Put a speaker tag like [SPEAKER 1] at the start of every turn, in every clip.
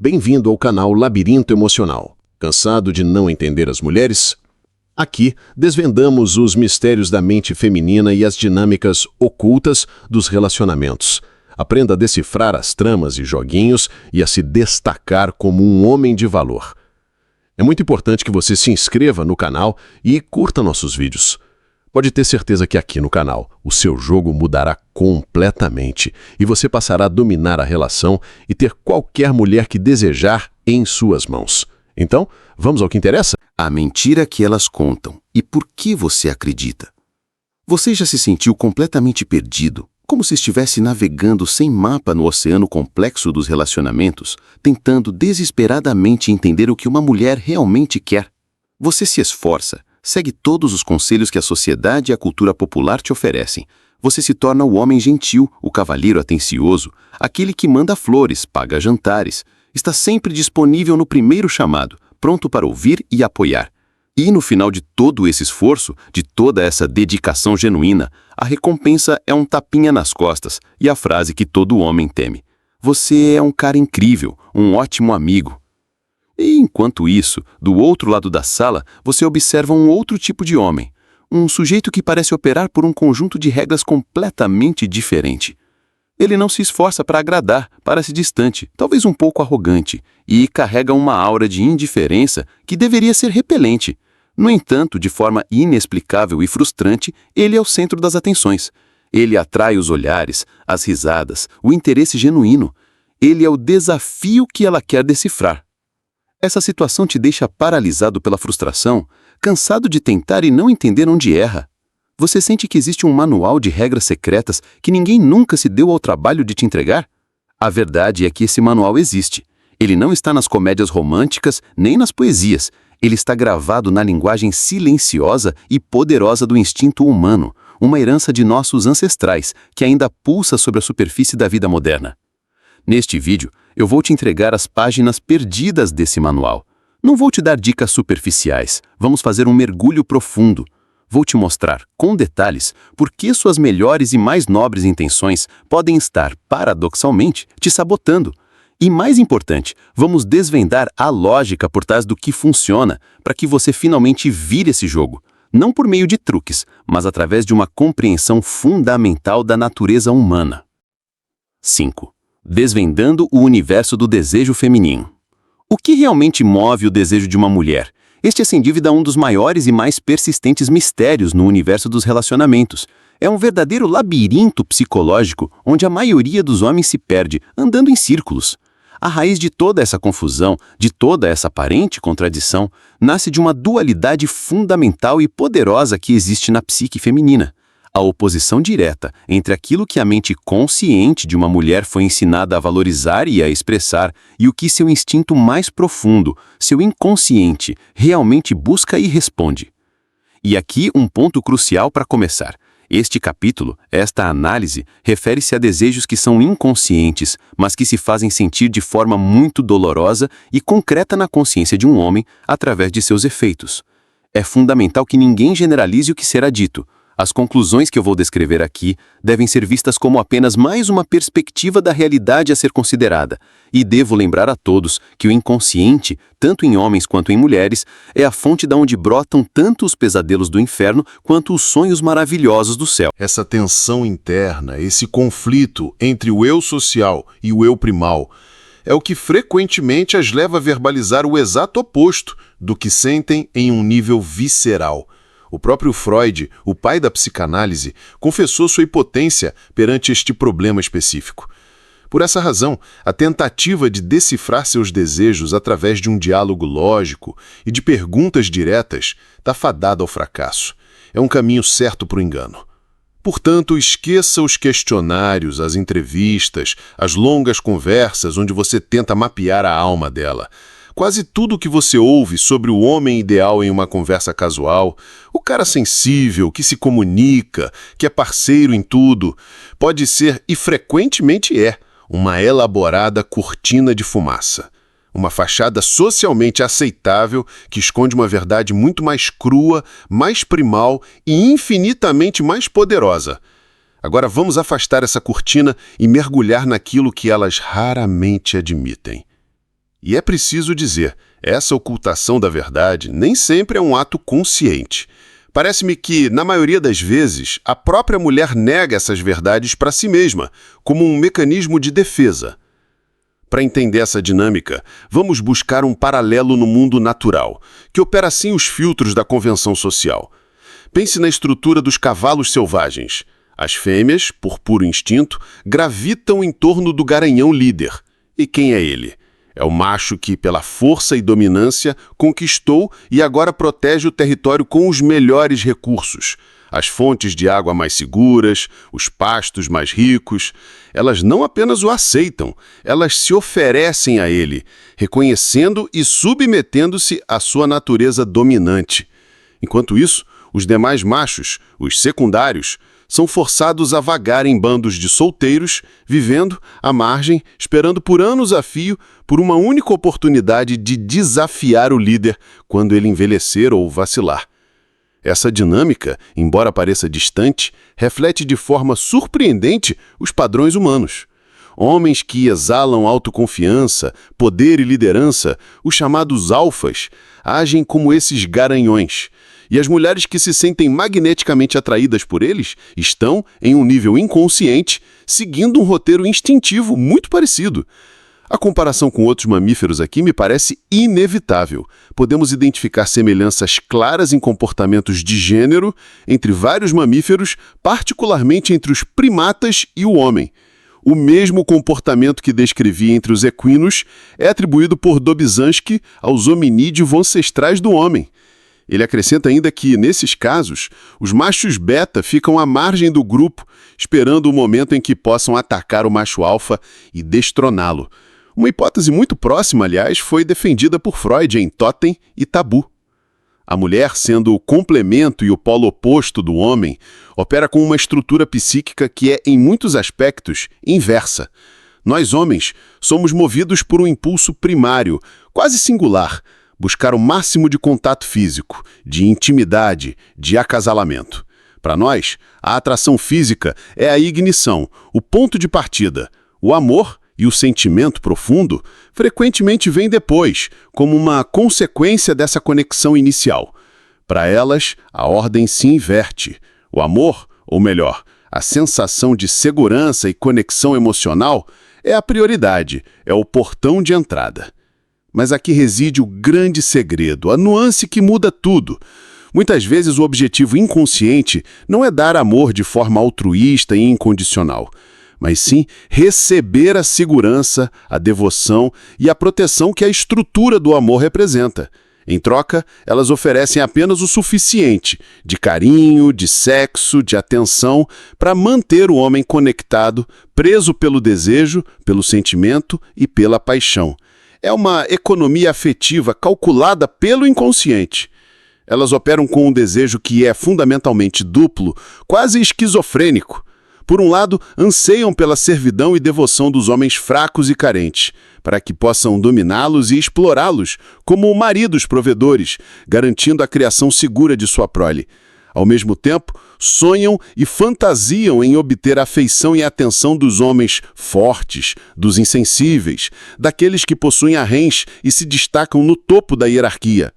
[SPEAKER 1] Bem-vindo ao canal Labirinto Emocional. Cansado de não entender as mulheres? Aqui desvendamos os mistérios da mente feminina e as dinâmicas ocultas dos relacionamentos. Aprenda a decifrar as tramas e joguinhos e a se destacar como um homem de valor. É muito importante que você se inscreva no canal e curta nossos vídeos. Pode ter certeza que aqui no canal o seu jogo mudará completamente e você passará a dominar a relação e ter qualquer mulher que desejar em suas mãos. Então, vamos ao que interessa?
[SPEAKER 2] A mentira que elas contam e por que você acredita. Você já se sentiu completamente perdido, como se estivesse navegando sem mapa no oceano complexo dos relacionamentos, tentando desesperadamente entender o que uma mulher realmente quer? Você se esforça, segue todos os conselhos que a sociedade e a cultura popular te oferecem. Você se torna o homem gentil, o cavalheiro atencioso, aquele que manda flores, paga jantares, está sempre disponível no primeiro chamado, pronto para ouvir e apoiar. E no final de todo esse esforço, de toda essa dedicação genuína, a recompensa é um tapinha nas costas e a frase que todo homem teme: você é um cara incrível, um ótimo amigo. E enquanto isso, do outro lado da sala, você observa um outro tipo de homem, um sujeito que parece operar por um conjunto de regras completamente diferente. Ele não se esforça para agradar, parece distante, talvez um pouco arrogante, e carrega uma aura de indiferença que deveria ser repelente. No entanto, de forma inexplicável e frustrante, ele é o centro das atenções. Ele atrai os olhares, as risadas, o interesse genuíno. Ele é o desafio que ela quer decifrar. Essa situação te deixa paralisado pela frustração, cansado de tentar e não entender onde erra. Você sente que existe um manual de regras secretas que ninguém nunca se deu ao trabalho de te entregar? A verdade é que esse manual existe. Ele não está nas comédias românticas nem nas poesias. Ele está gravado na linguagem silenciosa e poderosa do instinto humano, uma herança de nossos ancestrais que ainda pulsa sobre a superfície da vida moderna. Neste vídeo, eu vou te entregar as páginas perdidas desse manual. Não vou te dar dicas superficiais, vamos fazer um mergulho profundo. Vou te mostrar, com detalhes, por que suas melhores e mais nobres intenções podem estar, paradoxalmente, te sabotando. E mais importante, vamos desvendar a lógica por trás do que funciona, para que você finalmente vire esse jogo. Não por meio de truques, mas através de uma compreensão fundamental da natureza humana. 5. Desvendando o universo do desejo feminino. O que realmente move o desejo de uma mulher? Este é sem dúvida um dos maiores e mais persistentes mistérios no universo dos relacionamentos. É um verdadeiro labirinto psicológico onde a maioria dos homens se perde, andando em círculos. A raiz de toda essa confusão, de toda essa aparente contradição, nasce de uma dualidade fundamental e poderosa que existe na psique feminina. A oposição direta entre aquilo que a mente consciente de uma mulher foi ensinada a valorizar e a expressar e o que seu instinto mais profundo, seu inconsciente, realmente busca e responde. E aqui um ponto crucial para começar. Este capítulo, esta análise, refere-se a desejos que são inconscientes, mas que se fazem sentir de forma muito dolorosa e concreta na consciência de um homem através de seus efeitos. É fundamental que ninguém generalize o que será dito. As conclusões que eu vou descrever aqui devem ser vistas como apenas mais uma perspectiva da realidade a ser considerada. E devo lembrar a todos que o inconsciente, tanto em homens quanto em mulheres, é a fonte de onde brotam tanto os pesadelos do inferno quanto os sonhos maravilhosos do céu.
[SPEAKER 1] Essa tensão interna, esse conflito entre o eu social e o eu primal, é o que frequentemente as leva a verbalizar o exato oposto do que sentem em um nível visceral. O próprio Freud, o pai da psicanálise, confessou sua impotência perante este problema específico. Por essa razão, a tentativa de decifrar seus desejos através de um diálogo lógico e de perguntas diretas está fadada ao fracasso. É um caminho certo para o engano. Portanto, esqueça os questionários, as entrevistas, as longas conversas onde você tenta mapear a alma dela. Quase tudo o que você ouve sobre o homem ideal em uma conversa casual, o cara sensível, que se comunica, que é parceiro em tudo, pode ser, e frequentemente é, uma elaborada cortina de fumaça. Uma fachada socialmente aceitável que esconde uma verdade muito mais crua, mais primal e infinitamente mais poderosa. Agora vamos afastar essa cortina e mergulhar naquilo que elas raramente admitem. E é preciso dizer, essa ocultação da verdade nem sempre é um ato consciente. Parece-me que, na maioria das vezes, a própria mulher nega essas verdades para si mesma, como um mecanismo de defesa. Para entender essa dinâmica, vamos buscar um paralelo no mundo natural, que opera assim os filtros da convenção social. Pense na estrutura dos cavalos selvagens. As fêmeas, por puro instinto, gravitam em torno do garanhão líder. E quem é ele? É o macho que, pela força e dominância, conquistou e agora protege o território com os melhores recursos. As fontes de água mais seguras, os pastos mais ricos. Elas não apenas o aceitam, elas se oferecem a ele, reconhecendo e submetendo-se à sua natureza dominante. Enquanto isso, os demais machos, os secundários, são forçados a vagar em bandos de solteiros, vivendo à margem, esperando por anos a fio por uma única oportunidade de desafiar o líder quando ele envelhecer ou vacilar. Essa dinâmica, embora pareça distante, reflete de forma surpreendente os padrões humanos. Homens que exalam autoconfiança, poder e liderança, os chamados alfas, agem como esses garanhões. E as mulheres que se sentem magneticamente atraídas por eles estão, em um nível inconsciente, seguindo um roteiro instintivo muito parecido. A comparação com outros mamíferos aqui me parece inevitável. Podemos identificar semelhanças claras em comportamentos de gênero entre vários mamíferos, particularmente entre os primatas e o homem. O mesmo comportamento que descrevi entre os equinos é atribuído por Dobzhansky aos hominídeos ancestrais do homem. Ele acrescenta ainda que, nesses casos, os machos beta ficam à margem do grupo, esperando o momento em que possam atacar o macho alfa e destroná-lo. Uma hipótese muito próxima, aliás, foi defendida por Freud em Totem e Tabu. A mulher, sendo o complemento e o polo oposto do homem, opera com uma estrutura psíquica que é, em muitos aspectos, inversa. Nós, homens, somos movidos por um impulso primário, quase singular, buscar o máximo de contato físico, de intimidade, de acasalamento. Para nós, a atração física é a ignição, o ponto de partida. O amor e o sentimento profundo frequentemente vêm depois, como uma consequência dessa conexão inicial. Para elas, a ordem se inverte. O amor, ou melhor, a sensação de segurança e conexão emocional, é a prioridade, é o portão de entrada. Mas aqui reside o grande segredo, a nuance que muda tudo. Muitas vezes o objetivo inconsciente não é dar amor de forma altruísta e incondicional, mas sim receber a segurança, a devoção e a proteção que a estrutura do amor representa. Em troca, elas oferecem apenas o suficiente de carinho, de sexo, de atenção para manter o homem conectado, preso pelo desejo, pelo sentimento e pela paixão. É uma economia afetiva calculada pelo inconsciente. Elas operam com um desejo que é fundamentalmente duplo, quase esquizofrênico. Por um lado, anseiam pela servidão e devoção dos homens fracos e carentes, para que possam dominá-los e explorá-los como maridos provedores, garantindo a criação segura de sua prole. Ao mesmo tempo, sonham e fantasiam em obter a afeição e a atenção dos homens fortes, dos insensíveis, daqueles que possuem arrens e se destacam no topo da hierarquia.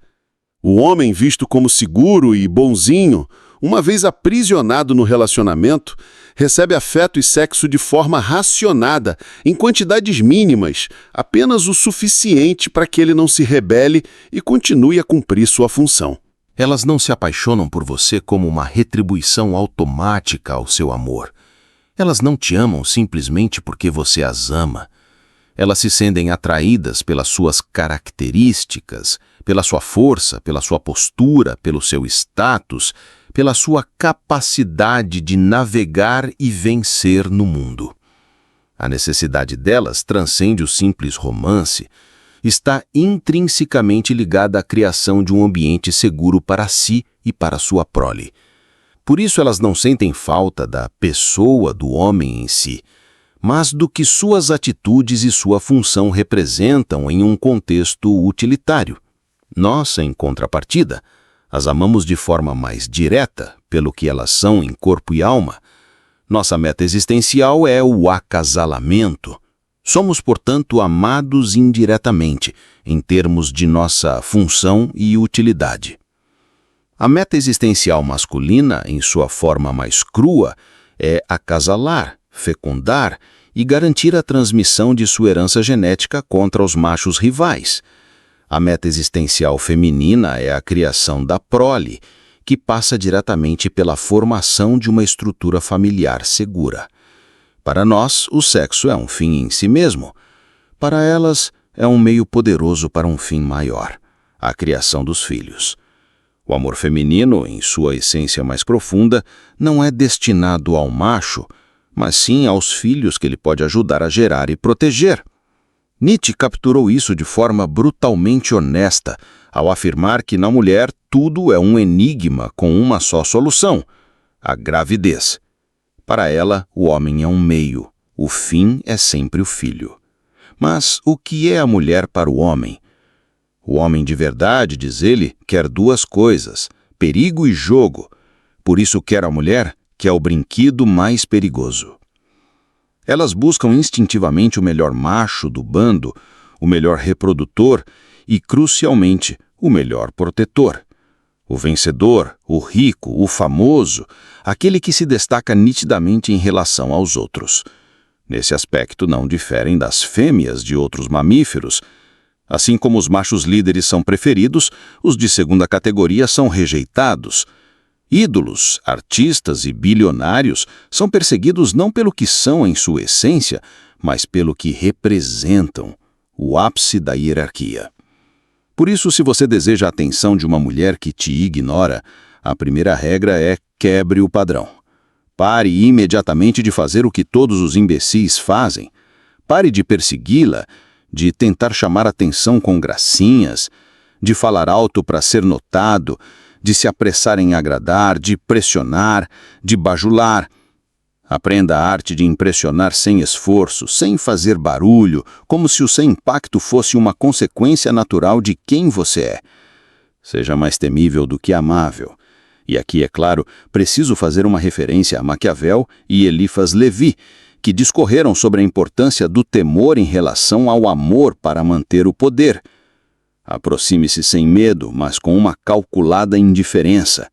[SPEAKER 1] O homem visto como seguro e bonzinho, uma vez aprisionado no relacionamento, recebe afeto e sexo de forma racionada, em quantidades mínimas, apenas o suficiente para que ele não se rebele e continue a cumprir sua função.
[SPEAKER 2] Elas não se apaixonam por você como uma retribuição automática ao seu amor. Elas não te amam simplesmente porque você as ama. Elas se sentem atraídas pelas suas características, pela sua força, pela sua postura, pelo seu status, pela sua capacidade de navegar e vencer no mundo. A necessidade delas transcende o simples romance, está intrinsecamente ligada à criação de um ambiente seguro para si e para sua prole. Por isso elas não sentem falta da pessoa do homem em si, mas do que suas atitudes e sua função representam em um contexto utilitário. Nós, em contrapartida, as amamos de forma mais direta, pelo que elas são em corpo e alma. Nossa meta existencial é o acasalamento. Somos, portanto, amados indiretamente, em termos de nossa função e utilidade. A meta existencial masculina, em sua forma mais crua, é acasalar, fecundar e garantir a transmissão de sua herança genética contra os machos rivais. A meta existencial feminina é a criação da prole, que passa diretamente pela formação de uma estrutura familiar segura. Para nós, o sexo é um fim em si mesmo. Para elas, é um meio poderoso para um fim maior, a criação dos filhos. O amor feminino, em sua essência mais profunda, não é destinado ao macho, mas sim aos filhos que ele pode ajudar a gerar e proteger. Nietzsche capturou isso de forma brutalmente honesta, ao afirmar que na mulher tudo é um enigma com uma só solução: a gravidez. Para ela, o homem é um meio, o fim é sempre o filho. Mas o que é a mulher para o homem? O homem de verdade, diz ele, quer duas coisas: perigo e jogo. Por isso quer a mulher, que é o brinquedo mais perigoso. Elas buscam instintivamente o melhor macho do bando, o melhor reprodutor e, crucialmente, o melhor protetor. O vencedor, o rico, o famoso, aquele que se destaca nitidamente em relação aos outros. Nesse aspecto não diferem das fêmeas de outros mamíferos. Assim como os machos líderes são preferidos, os de segunda categoria são rejeitados. Ídolos, artistas e bilionários são perseguidos não pelo que são em sua essência, mas pelo que representam, o ápice da hierarquia. Por isso, se você deseja a atenção de uma mulher que te ignora, a primeira regra é: quebre o padrão. Pare imediatamente de fazer o que todos os imbecis fazem. Pare de persegui-la, de tentar chamar atenção com gracinhas, de falar alto para ser notado, de se apressar em agradar, de pressionar, de bajular. Aprenda a arte de impressionar sem esforço, sem fazer barulho, como se o sem impacto fosse uma consequência natural de quem você é. Seja mais temível do que amável. E aqui, é claro, preciso fazer uma referência a Maquiavel e Eliphas Levi, que discorreram sobre a importância do temor em relação ao amor para manter o poder. Aproxime-se sem medo, mas com uma calculada indiferença.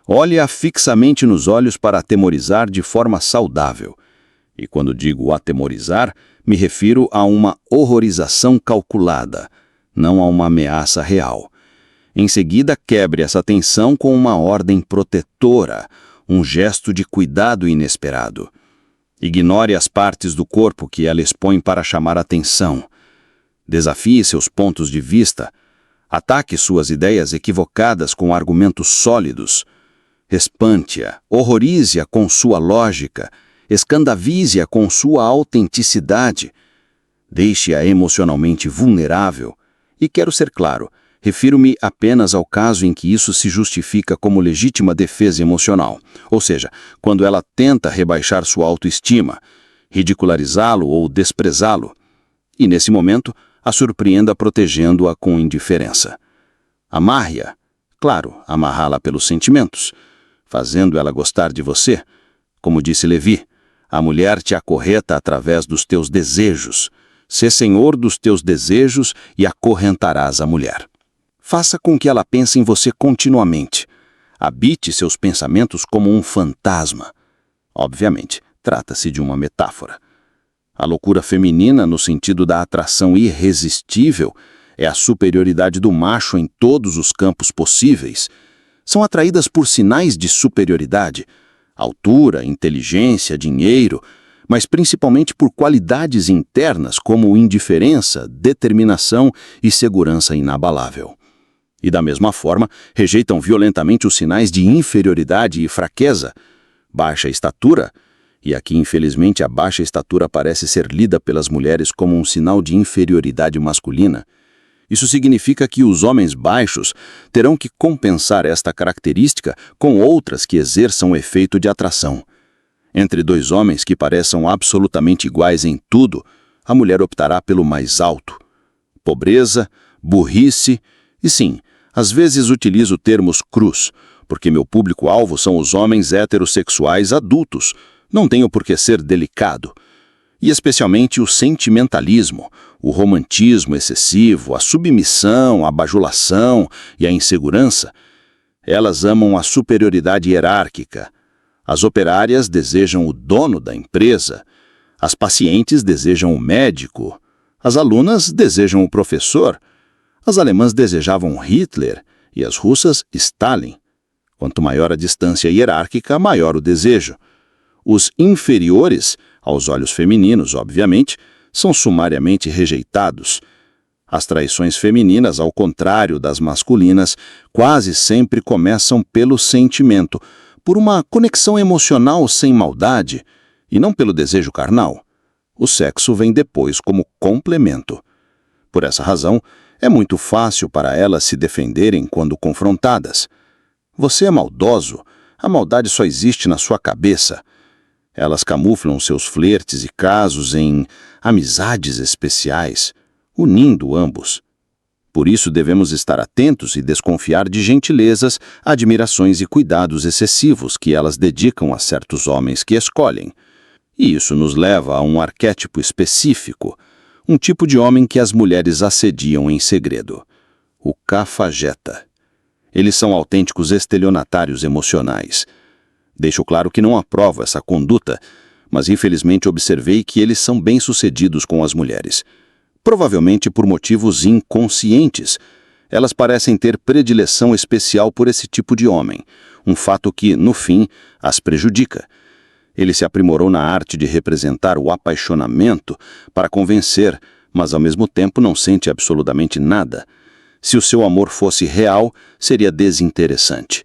[SPEAKER 2] Olhe-a fixamente nos olhos para atemorizar de forma saudável. E quando digo atemorizar, me refiro a uma horrorização calculada, não a uma ameaça real. Em seguida, quebre essa tensão com uma ordem protetora, um gesto de cuidado inesperado. Ignore as partes do corpo que ela expõe para chamar atenção. Desafie seus pontos de vista. Ataque suas ideias equivocadas com argumentos sólidos. Espante-a, horrorize-a com sua lógica, escandalize-a com sua autenticidade. Deixe-a emocionalmente vulnerável. E quero ser claro, refiro-me apenas ao caso em que isso se justifica como legítima defesa emocional, ou seja, quando ela tenta rebaixar sua autoestima, ridicularizá-lo ou desprezá-lo. E nesse momento, a surpreenda protegendo-a com indiferença. Amarre-a, claro, amarrá-la pelos sentimentos, fazendo ela gostar de você. Como disse Levi, a mulher te acorreta através dos teus desejos. Sê senhor dos teus desejos e acorrentarás a mulher. Faça com que ela pense em você continuamente. Habite seus pensamentos como um fantasma. Obviamente, trata-se de uma metáfora. A loucura feminina, no sentido da atração irresistível, é a superioridade do macho em todos os campos possíveis. São atraídas por sinais de superioridade, altura, inteligência, dinheiro, mas principalmente por qualidades internas como indiferença, determinação e segurança inabalável. E da mesma forma, rejeitam violentamente os sinais de inferioridade e fraqueza, baixa estatura, e aqui infelizmente a baixa estatura parece ser lida pelas mulheres como um sinal de inferioridade masculina. Isso significa que os homens baixos terão que compensar esta característica com outras que exerçam o efeito de atração. Entre dois homens que pareçam absolutamente iguais em tudo, a mulher optará pelo mais alto. Pobreza, burrice e sim, às vezes utilizo termos crus, porque meu público-alvo são os homens heterossexuais adultos. Não tenho por que ser delicado.
[SPEAKER 3] e especialmente o sentimentalismo, o romantismo excessivo, a submissão, a bajulação e a insegurança. Elas amam a superioridade hierárquica. As operárias desejam o dono da empresa. As pacientes desejam o médico. As alunas desejam o professor. As alemãs desejavam Hitler e as russas Stalin. Quanto maior a distância hierárquica, maior o desejo. Os inferiores, aos olhos femininos, obviamente, são sumariamente rejeitados. As traições femininas, ao contrário das masculinas, quase sempre começam pelo sentimento, por uma conexão emocional sem maldade, e não pelo desejo carnal. O sexo vem depois como complemento. Por essa razão, é muito fácil para elas se defenderem quando confrontadas. Você é maldoso, a maldade só existe na sua cabeça. Elas camuflam seus flertes e casos em amizades especiais, unindo ambos. Por isso devemos estar atentos e desconfiar de gentilezas, admirações e cuidados excessivos que elas dedicam a certos homens que escolhem. E isso nos leva a um arquétipo específico, um tipo de homem que as mulheres assediam em segredo: o cafajeta. Eles são autênticos estelionatários emocionais. Deixo claro que não aprovo essa conduta, mas infelizmente observei que eles são bem-sucedidos com as mulheres. Provavelmente por motivos inconscientes. Elas parecem ter predileção especial por esse tipo de homem, um fato que, no fim, as prejudica. Ele se aprimorou na arte de representar o apaixonamento para convencer, mas ao mesmo tempo não sente absolutamente nada. Se o seu amor fosse real, seria desinteressante.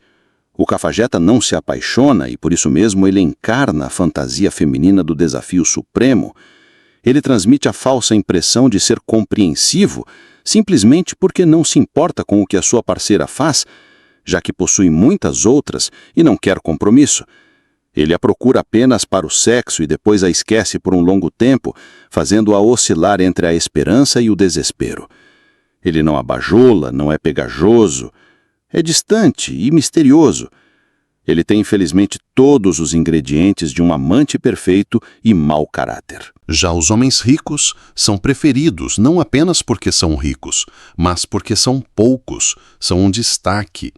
[SPEAKER 3] O cafajeta não se apaixona e por isso mesmo ele encarna a fantasia feminina do desafio supremo. Ele transmite a falsa impressão de ser compreensivo simplesmente porque não se importa com o que a sua parceira faz, já que possui muitas outras e não quer compromisso. Ele a procura apenas para o sexo e depois a esquece por um longo tempo, fazendo-a oscilar entre a esperança e o desespero. Ele não a bajula, não é pegajoso, é distante e misterioso. Ele tem, infelizmente, todos os ingredientes de um amante perfeito e mau caráter.
[SPEAKER 1] Já os homens ricos são preferidos não apenas porque são ricos, mas porque são poucos, são um destaque.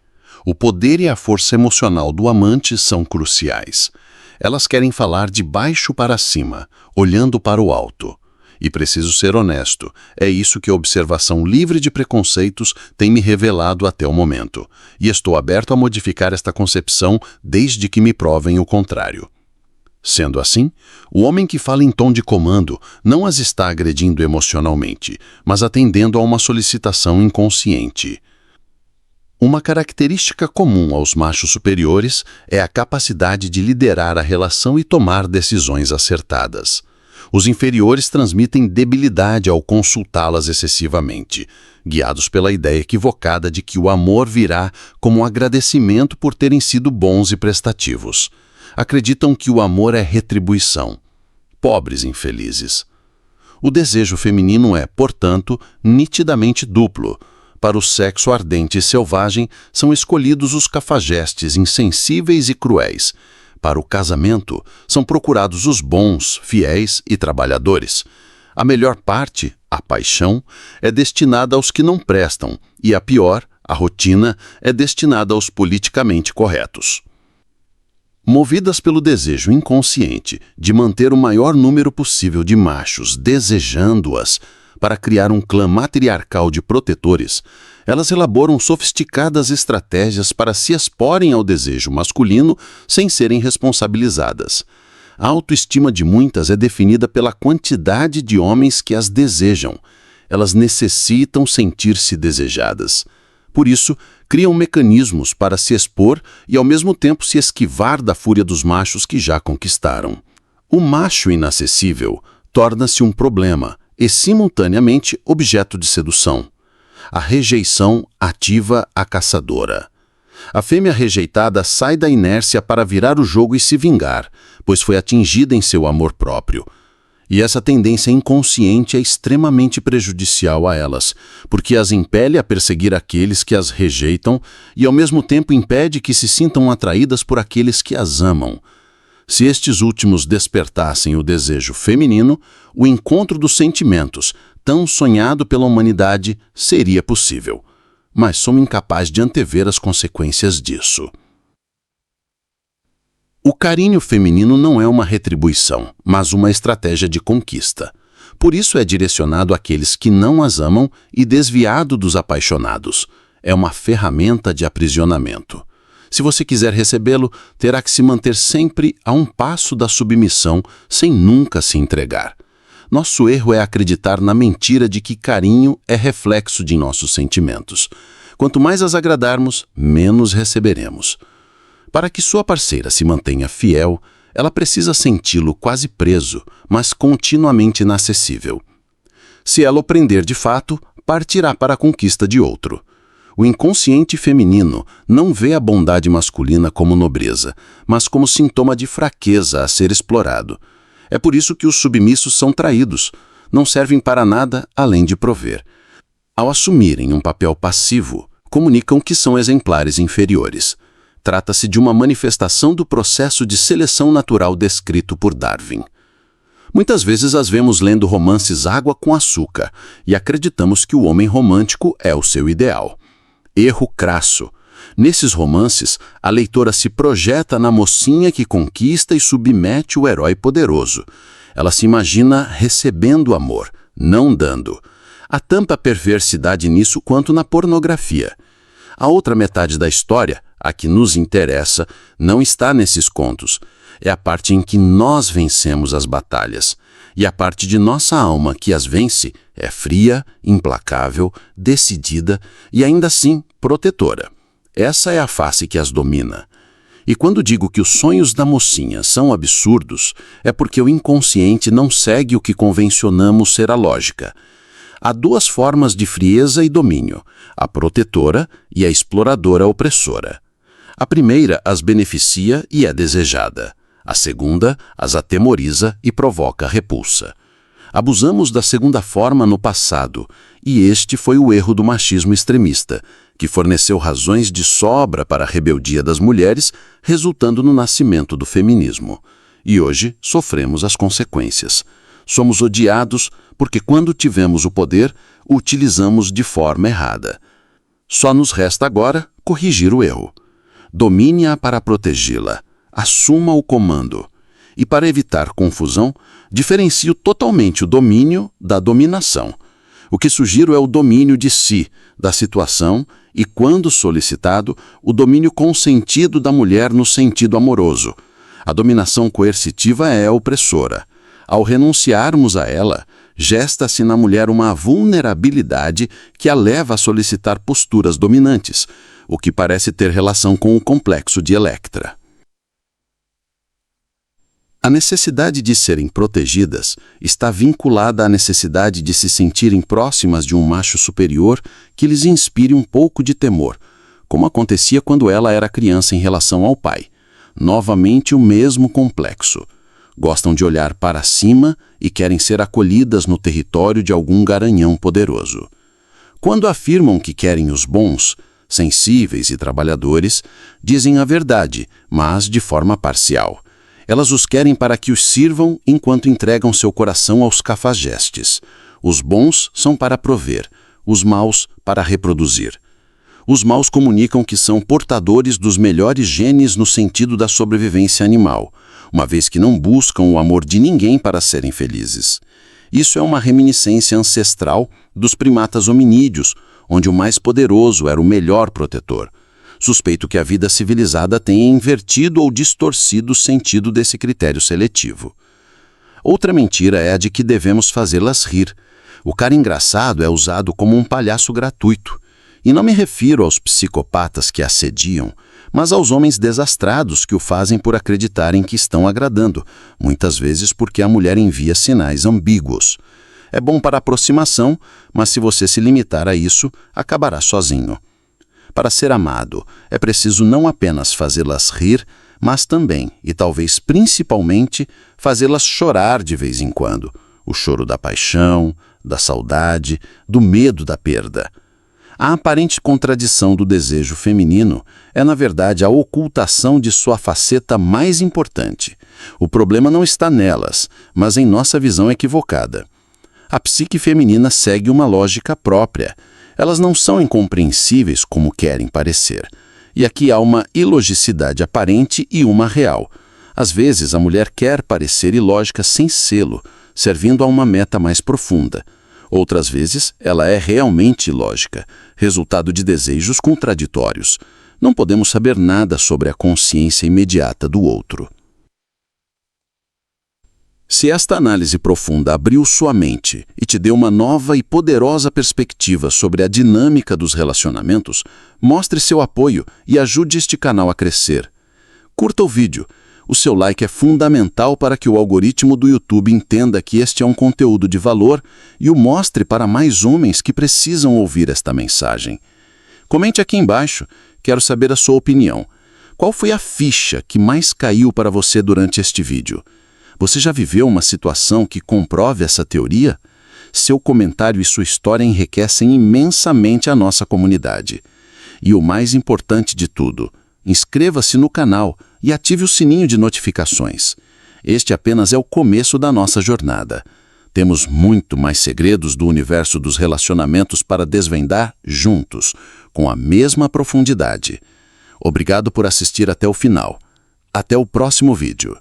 [SPEAKER 1] O poder e a força emocional do amante são cruciais. Elas querem falar de baixo para cima, olhando para o alto. E preciso ser honesto, é isso que a observação livre de preconceitos tem me revelado até o momento. E estou aberto a modificar esta concepção desde que me provem o contrário. Sendo assim, o homem que fala em tom de comando não as está agredindo emocionalmente, mas atendendo a uma solicitação inconsciente. Uma característica comum aos machos superiores é a capacidade de liderar a relação e tomar decisões acertadas. Os inferiores transmitem debilidade ao consultá-las excessivamente, guiados pela ideia equivocada de que o amor virá como um agradecimento por terem sido bons e prestativos. Acreditam que o amor é retribuição. Pobres infelizes. O desejo feminino é, portanto, nitidamente duplo. Para o sexo ardente e selvagem, são escolhidos os cafajestes insensíveis e cruéis. Para o casamento, são procurados os bons, fiéis e trabalhadores. A melhor parte, a paixão, é destinada aos que não prestam, e a pior, a rotina, é destinada aos politicamente corretos. Movidas pelo desejo inconsciente de manter o maior número possível de machos desejando-as, para criar um clã matriarcal de protetores, elas elaboram sofisticadas estratégias para se exporem ao desejo masculino sem serem responsabilizadas. A autoestima de muitas é definida pela quantidade de homens que as desejam. Elas necessitam sentir-se desejadas. Por isso, criam mecanismos para se expor e ao mesmo tempo se esquivar da fúria dos machos que já conquistaram. O macho inacessível torna-se um problema e, simultaneamente, objeto de sedução. A rejeição ativa a caçadora. A fêmea rejeitada sai da inércia para virar o jogo e se vingar, pois foi atingida em seu amor próprio. E essa tendência inconsciente é extremamente prejudicial a elas, porque as impele a perseguir aqueles que as rejeitam e, ao mesmo tempo, impede que se sintam atraídas por aqueles que as amam.
[SPEAKER 3] Se estes últimos despertassem o desejo feminino, o encontro dos sentimentos, tão sonhado pela humanidade, seria possível. Mas somos incapazes de antever as consequências disso. O carinho feminino não é uma retribuição, mas uma estratégia de conquista. Por isso é direcionado àqueles que não as amam e desviado dos apaixonados. É uma ferramenta de aprisionamento. Se você quiser recebê-lo, terá que se manter sempre a um passo da submissão, sem nunca se entregar. Nosso erro é acreditar na mentira de que carinho é reflexo de nossos sentimentos. Quanto mais as agradarmos, menos receberemos. Para que sua parceira se mantenha fiel, ela precisa senti-lo quase preso, mas continuamente inacessível. Se ela o prender de fato, partirá para a conquista de outro. O inconsciente feminino não vê a bondade masculina como nobreza, mas como sintoma de fraqueza a ser explorado. É por isso que os submissos são traídos, não servem para nada além de prover. Ao assumirem um papel passivo, comunicam que são exemplares inferiores. Trata-se de uma manifestação do processo de seleção natural descrito por Darwin. Muitas vezes as vemos lendo romances água com açúcar e acreditamos que o homem romântico é o seu ideal. Erro crasso. Nesses romances, a leitora se projeta na mocinha que conquista e submete o herói poderoso. Ela se imagina recebendo amor, não dando. Há tanta perversidade nisso quanto na pornografia. A outra metade da história, a que nos interessa, não está nesses contos. É a parte em que nós vencemos as batalhas. E a parte de nossa alma que as vence é fria, implacável, decidida e ainda assim protetora. Essa é a face que as domina. E quando digo que os sonhos da mocinha são absurdos, é porque o inconsciente não segue o que convencionamos ser a lógica. Há duas formas de frieza e domínio, a protetora e a exploradora opressora. A primeira as beneficia e é desejada. A segunda as atemoriza e provoca repulsa. Abusamos da segunda forma no passado, e este foi o erro do machismo extremista, que forneceu razões de sobra para a rebeldia das mulheres, resultando no nascimento do feminismo. E hoje sofremos as consequências. Somos odiados porque quando tivemos o poder, o utilizamos de forma errada. Só nos resta agora corrigir o erro. Domine-a para protegê-la. Assuma o comando. E para evitar confusão, diferencio totalmente o domínio da dominação. O que sugiro é o domínio de si, da situação e, quando solicitado, o domínio consentido da mulher no sentido amoroso. A dominação coercitiva é opressora. Ao renunciarmos a ela, gesta-se na mulher uma vulnerabilidade que a leva a solicitar posturas dominantes, o que parece ter relação com o complexo de Electra. A necessidade de serem protegidas está vinculada à necessidade de se sentirem próximas de um macho superior que lhes inspire um pouco de temor, como acontecia quando ela era criança em relação ao pai. Novamente o mesmo complexo. Gostam de olhar para cima e querem ser acolhidas no território de algum garanhão poderoso. Quando afirmam que querem os bons, sensíveis e trabalhadores, dizem a verdade, mas de forma parcial. Elas os querem para que os sirvam enquanto entregam seu coração aos cafajestes. Os bons são para prover, os maus para reproduzir. Os maus comunicam que são portadores dos melhores genes no sentido da sobrevivência animal, uma vez que não buscam o amor de ninguém para serem felizes. Isso é uma reminiscência ancestral dos primatas hominídeos, onde o mais poderoso era o melhor protetor. Suspeito que a vida civilizada tenha invertido ou distorcido o sentido desse critério seletivo. Outra mentira é a de que devemos fazê-las rir. O cara engraçado é usado como um palhaço gratuito. E não me refiro aos psicopatas que assediam, mas aos homens desastrados que o fazem por acreditarem que estão agradando, muitas vezes porque a mulher envia sinais ambíguos. É bom para aproximação, mas se você se limitar a isso, acabará sozinho. Para ser amado, é preciso não apenas fazê-las rir, mas também, e talvez principalmente, fazê-las chorar de vez em quando. O choro da paixão, da saudade, do medo da perda. A aparente contradição do desejo feminino é, na verdade, a ocultação de sua faceta mais importante. O problema não está nelas, mas em nossa visão equivocada. A psique feminina segue uma lógica própria. Elas não são incompreensíveis como querem parecer. E aqui há uma ilogicidade aparente e uma real. Às vezes, a mulher quer parecer ilógica sem sê-lo, servindo a uma meta mais profunda. Outras vezes, ela é realmente ilógica, resultado de desejos contraditórios. Não podemos saber nada sobre a consciência imediata do outro. Se esta análise profunda abriu sua mente e te deu uma nova e poderosa perspectiva sobre a dinâmica dos relacionamentos, mostre seu apoio e ajude este canal a crescer. Curta o vídeo. O seu like é fundamental para que o algoritmo do YouTube entenda que este é um conteúdo de valor e o mostre para mais homens que precisam ouvir esta mensagem. Comente aqui embaixo, quero saber a sua opinião. Qual foi a ficha que mais caiu para você durante este vídeo? Você já viveu uma situação que comprove essa teoria? Seu comentário e sua história enriquecem imensamente a nossa comunidade. E o mais importante de tudo, inscreva-se no canal e ative o sininho de notificações. Este apenas é o começo da nossa jornada. Temos muito mais segredos do universo dos relacionamentos para desvendar juntos, com a mesma profundidade. Obrigado por assistir até o final. Até o próximo vídeo.